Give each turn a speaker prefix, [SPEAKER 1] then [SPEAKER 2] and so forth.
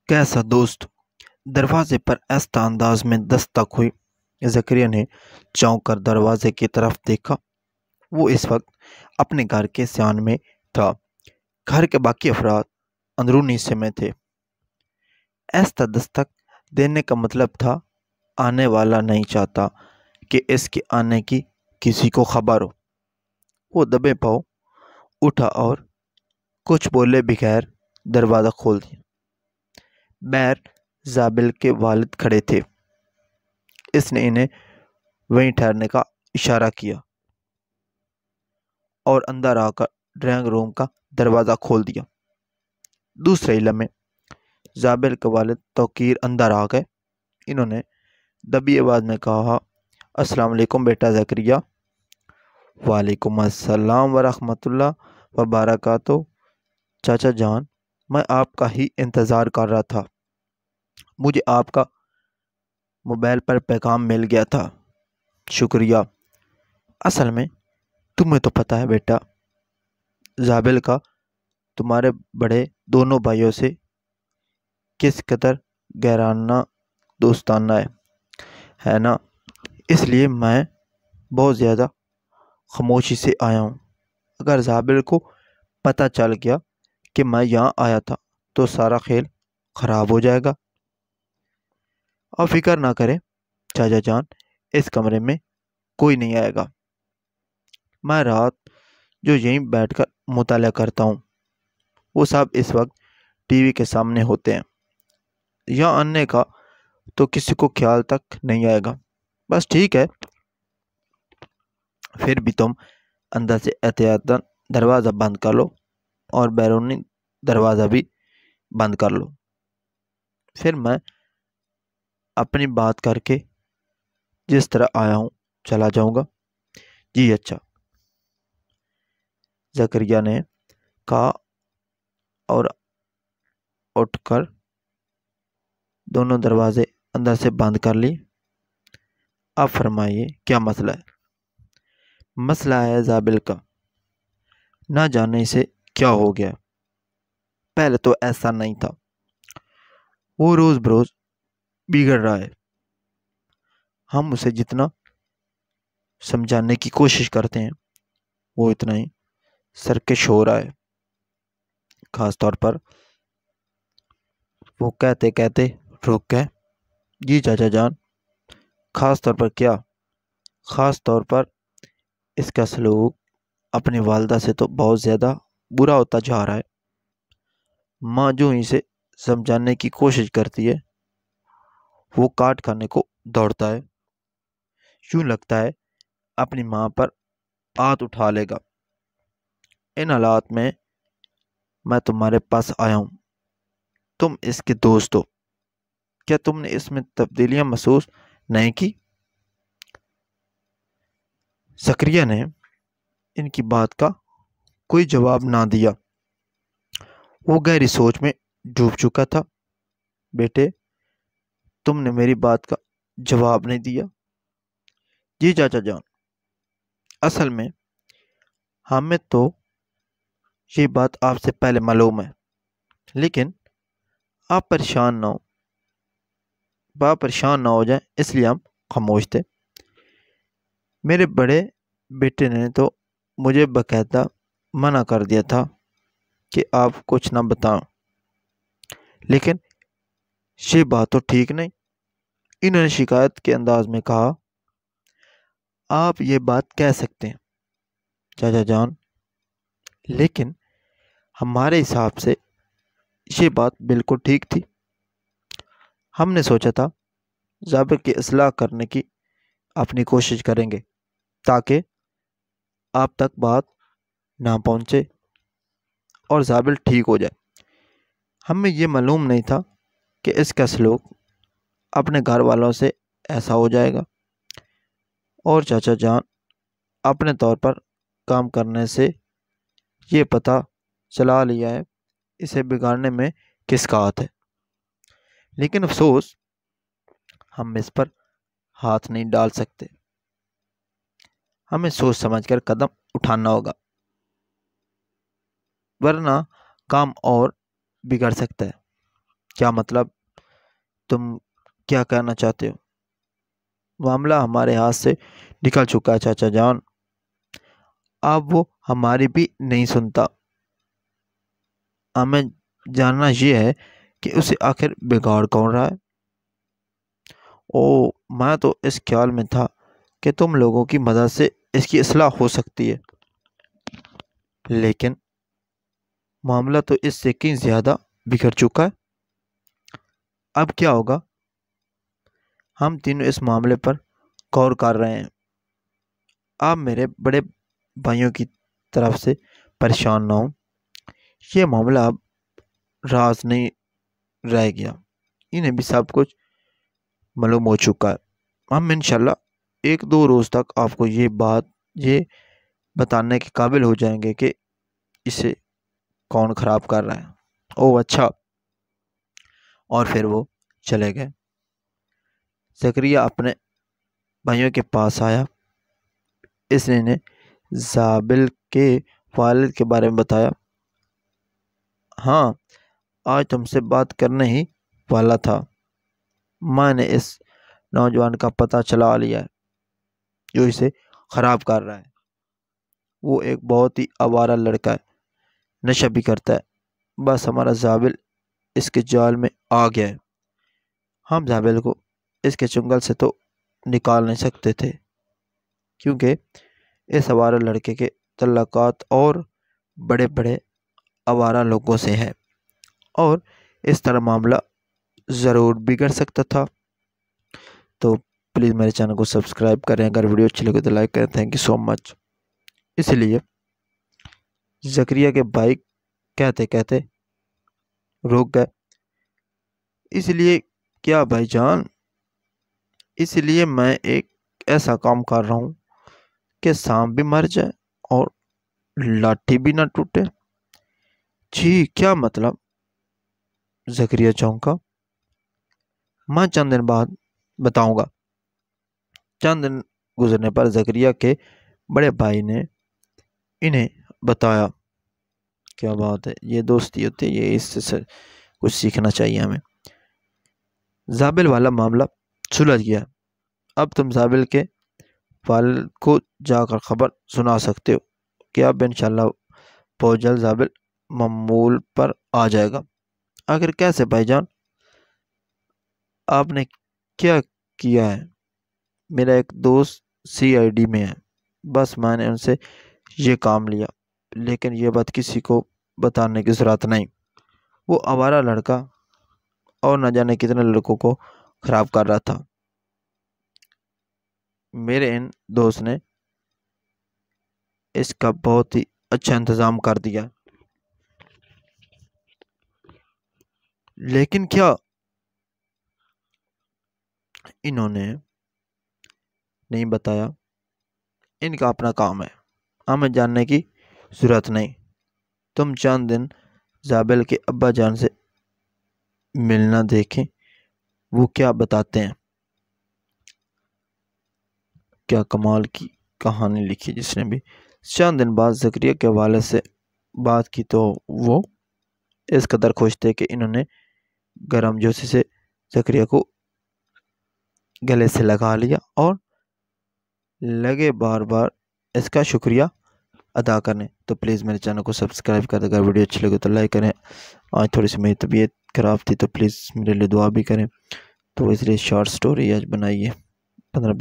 [SPEAKER 1] कैसा दोस्त। दरवाजे पर ऐसा अंदाज में दस्तक हुई। जकरिया ने चौंक कर दरवाजे की तरफ देखा। वो इस वक्त अपने घर के सियान में था। घर के बाकी अफराद अंदरूनी हिस्से में थे। ऐसा दस्तक देने का मतलब था आने वाला नहीं चाहता कि इसके आने की किसी को खबर हो। वो दबे पाँव उठा और कुछ बोले बगैर दरवाज़ा खोल दिया। बैर जाबिल के वालिद खड़े थे। इसने इन्हें वहीं ठहरने का इशारा किया और अंदर आकर ड्राइंग रूम का दरवाज़ा खोल दिया। दूसरे लम्हे जाबिल के वालिद तौकीर अंदर आ गए। इन्होंने दबी आवाज़ में कहा, अस्सलाम वालेकुम बेटा ज़करिया। वालेकुम अस्सलाम व रहमतुल्लाह व बरकातुहू। चाचा जान, मैं आपका ही इंतज़ार कर रहा था। मुझे आपका मोबाइल पर पैगाम मिल गया था। शुक्रिया। असल में तुम्हें तो पता है बेटा, जाबिल का तुम्हारे बड़े दोनों भाइयों से किस कदर गहराना दोस्ताना है ना। इसलिए मैं बहुत ज़्यादा खामोशी से आया हूँ। अगर जाबिल को पता चल गया कि मैं यहाँ आया था तो सारा खेल ख़राब हो जाएगा। और फिक्र ना करें चाचा जान, इस कमरे में कोई नहीं आएगा। मैं रात जो यहीं बैठकर मुताला करता हूँ, वो सब इस वक्त टीवी के सामने होते हैं। यहाँ आने का तो किसी को ख्याल तक नहीं आएगा। बस ठीक है, फिर भी तुम अंदर से एहतियातन दरवाज़ा बंद कर लो और बैरूनी दरवाज़ा भी बंद कर लो। फिर मैं अपनी बात करके जिस तरह आया हूँ चला जाऊँगा। जी अच्छा, ज़करिया ने कहा और उठकर दोनों दरवाजे अंदर से बंद कर लिए। अब फरमाइए क्या मसला है। मसला है जाबिल का। ना जाने से क्या हो गया। पहले तो ऐसा नहीं था। वो रोज़ बरोज़ बिगड़ रहा है। हम उसे जितना समझाने की कोशिश करते हैं वो इतना ही सरकश हो रहा है। ख़ास तौर पर वो कहते कहते रुक गए। जी चाचा जान। ख़ास तौर पर क्या? ख़ास तौर पर इसका सलूक अपनी वालदा से तो बहुत ज़्यादा बुरा होता जा रहा है। माँ जो इसे समझाने की कोशिश करती है वो काट खाने को दौड़ता है। यूँ लगता है अपनी माँ पर हाथ उठा लेगा। इन हालात में मैं तुम्हारे पास आया हूँ। तुम इसके दोस्त हो। क्या तुमने इसमें तब्दीलियाँ महसूस नहीं की? ज़करिया ने इनकी बात का कोई जवाब ना दिया। वो गहरी सोच में डूब चुका था। बेटे, तुमने मेरी बात का जवाब नहीं दिया। जी चाचा जान, असल में हमें तो ये बात आपसे पहले मालूम है, लेकिन आप परेशान ना हो जाए इसलिए हम खामोश थे। मेरे बड़े बेटे ने तो मुझे बकायदा मना कर दिया था कि आप कुछ ना बताओ, लेकिन ये बात तो ठीक नहीं। इन्होंने शिकायत के अंदाज में कहा, आप ये बात कह सकते हैं चाचा जान, लेकिन हमारे हिसाब से ये बात बिल्कुल ठीक थी। हमने सोचा था जाबिर की इस्लाह करने की अपनी कोशिश करेंगे ताकि आप तक बात ना पहुंचे और जाबिल ठीक हो जाए। हमें ये मालूम नहीं था कि इसका सलूक अपने घर वालों से ऐसा हो जाएगा। और चाचा जान, अपने तौर पर काम करने से ये पता चला लिया है इसे बिगाड़ने में किसका हाथ है। लेकिन अफसोस हम इस पर हाथ नहीं डाल सकते। हमें सोच समझकर कदम उठाना होगा, वरना काम और बिगड़ सकता है। کیا مطلب؟ تم کیا کہنا چاہتے ہو؟ معاملہ ہمارے ہاتھ سے نکل چکا ہے چاچا جان، اب وہ ہماری بھی نہیں سنتا۔ ہمیں جاننا یہ ہے کہ اسے آخر بگاڑ کون رہا ہے۔ او، میں تو اس خیال میں تھا کہ تم لوگوں کی مدد سے اس کی اصلاح ہو سکتی ہے، لیکن معاملہ تو اس سے کہیں زیادہ بگڑ چکا ہے۔ اب کیا ہوگا؟ ہم تینوں اس معاملے پر غور کر رہے ہیں۔ آپ میرے بڑے بھائیوں کی طرف سے پریشان نہ ہوں، یہ معاملہ اب راز نہیں رہ گیا، انہیں بھی سب کچھ معلوم ہو چکا ہے۔ ہم انشاءاللہ 1-2 روز تک آپ کو یہ بتانے کے قابل ہو جائیں گے کہ اسے کون خراب کر رہا ہے۔ او اچھا، اور پھر وہ چلے گئے۔ زکریا اپنے بھائیوں کے پاس آیا، اس نے انہیں زابل کے والد کے بارے میں بتایا۔ ہاں، آج تم سے بات کرنے ہی والا تھا، میں نے اس نوجوان کا پتہ چلا لیا ہے جو اسے خراب کر رہا ہے۔ وہ ایک بہت ہی آوارہ لڑکا ہے، نشہ بھی کرتا ہے، بس ہمارا زابل اس کے جال میں آ گیا ہے۔ ہم زابل کو اس کے چنگل سے تو نکال نہیں سکتے تھے، کیونکہ اس آوارہ لڑکے کے تعلقات اور بڑے بڑے آوارہ لوگوں سے ہے، اور اس طرح معاملہ ضرور بگڑ سکتا تھا۔ تو پلیز میرے چینل کو سبسکرائب کریں، اگر ویڈیو اچھی لگے تو لائک کریں۔ تھینک یو سو مچ۔ اس لیے زکریا کے بھائی کہتے کہتے رک گئے۔ اس لیے کیا بھائی جان؟ اس لیے میں ایک ایسا کام کر رہا ہوں کہ سانپ بھی مر جائے اور لاٹھی بھی نہ ٹوٹے۔ جی کیا مطلب؟ زکریا چونکا۔ میں چند دن بعد بتاؤں گا۔ چند دن گزرنے پر زکریا کے بڑے بھائی نے انہیں بتایا۔ کیا بات ہے، یہ دوستی ہوتی ہے، یہ اس سے کچھ سیکھنا چاہیے ہمیں۔ زابل والا معاملہ سلجھ گیا، اب تم زابل کے والد کو جا کر خبر سنا سکتے ہو کہ اب انشاءاللہ بہت جلد زابل معمول پر آ جائے گا۔ آخر کیسے بھائی جان؟ آپ نے کیا کیا ہے؟ میرا ایک دوست CID میں ہے، بس میں نے ان سے یہ کام لیا، لیکن یہ بات کسی کو بتانے کی ضرورت نہیں۔ وہ آوارہ لڑکا اور نہ جانے کتنے لڑکوں کو خراب کر رہا تھا۔ میرے ان دوست نے اس کا بہت ہی اچھا انتظام کر دیا۔ لیکن کیا؟ انہوں نے نہیں بتایا، ان کا اپنا کام ہے، ہمیں جاننے کی ضرورت نہیں۔ تم چند دن زابل کے ابا جان سے ملنا دیکھیں وہ کیا بتاتے ہیں۔ کیا کمال کی کہانی لکھی جس نے بھی۔ چند دن بعد زکریا کے والد سے بات کی تو وہ اس قدر خوش تھے کہ انہوں نے گرم جوشی سے زکریا کو گلے سے لگا لیا اور لگے بار بار اس کا شکریہ ادا کرنے۔ تو پلیز میرے چینل کو سبسکرائب کر دیں، اگر ویڈیو اچھی لگے تو لائک کریں۔ آج تھوڑی سی میری طبیعت خراب تھی تو پلیز میرے لیے دعا بھی کریں۔ تو اس لیے شارٹ سٹوری آج بنائیے 15-20